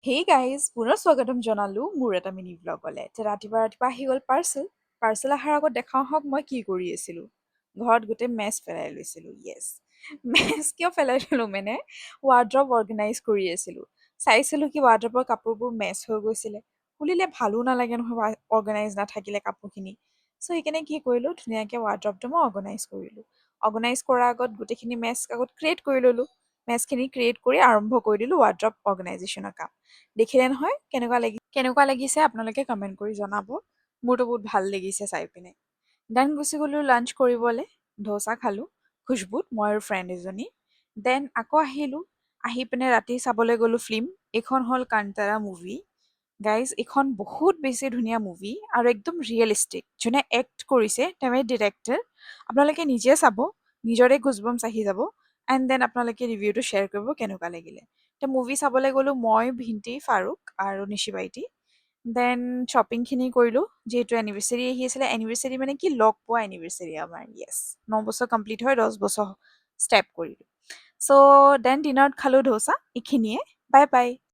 Hey guys, পুনৰ স্বাগতম জনালো মোৰ এটা মিনি ব্লগলে। ৰাতিপুৱা ৰাতিপুৱা আহি গ'ল পাৰ্চেল। পাৰ্চেল অহাৰ আগত দেখাওঁ হওক মই কি কৰি আছিলোঁ। ঘৰত গোটেই মেছ পেলাই লৈছিলোঁ। য়েছ, মেছ কিয় পেলাই থলোঁ মানে ৱাৰ্ড্ৰব অৰ্গেনাইজ কৰি আছিলোঁ। চাইছিলোঁ কি ৱাৰ্ড্ৰবৰ কাপোৰবোৰ মেছ হৈ গৈছিলে। খুলিলে ভালো নালাগে নহয় অৰ্গেনাইজ নাথাকিলে কাপোৰখিনি। চ' সেইকাৰণে কি কৰিলোঁ, ধুনীয়াকৈ ৱাৰ্ড্ৰবটো মই অৰ্গেনাইজ কৰিলোঁ। অৰ্গেনাইজ কৰাৰ আগত গোটেইখিনি মেছ আগত ক্ৰিয়েট কৰি ল'লোঁ। মেছখিনি ক্ৰিয়েট কৰি আৰম্ভ কৰি দিলোঁ ৱাৰ্ড্ৰব অৰ্গেনাইজেশ্যনৰ কাম। দেখিলে নহয় কেনেকুৱা লাগিছে আপোনালোকে কমেণ্ট কৰি জনাব। মোৰতো বহুত ভাল লাগিছে চাই পিনে। দেন গুচি গ'লোঁ লাঞ্চ কৰিবলৈ। ধোচা খালোঁ খুশবুত, মই আৰু ফ্ৰেণ্ড এজনী। দেন আকৌ আহিলোঁ। আহি পিনে ৰাতি চাবলৈ গ'লোঁ ফিল্ম। এইখন হ'ল কান্তাৰা মুভি। গাইজ, এইখন বহুত বেছি ধুনীয়া মুভি আৰু একদম ৰিয়েলিষ্টিক। যোনে এক্ট কৰিছে তেওঁৱে ডিৰেক্টৰ। আপোনালোকে নিজে চাব, নিজৰে গুজবম্পছ আহি যাব। এণ্ড দেন আপোনালোকে ৰিভিউটো শ্বেয়াৰ কৰিব কেনেকুৱা লাগিলে। এতিয়া মুভি চাবলৈ গ'লোঁ মই, ভিণ্টি, ফাৰুক আৰু নিশি বাইটি। দেন শ্বপিংখিনি কৰিলোঁ। যিহেতু এনিভাৰ্চাৰী আহি আছিলে, এনিভাৰ্চাৰী মানে কি লগ পোৱা এনিভাৰ্চাৰী আমাৰ। য়েছ, 9 বছৰ কমপ্লিট হয়, 10 বছৰ ষ্টেপ কৰিলোঁ। চ' দেন ডিনাৰত খালোঁ ধোচা। এইখিনিয়ে। Bye bye.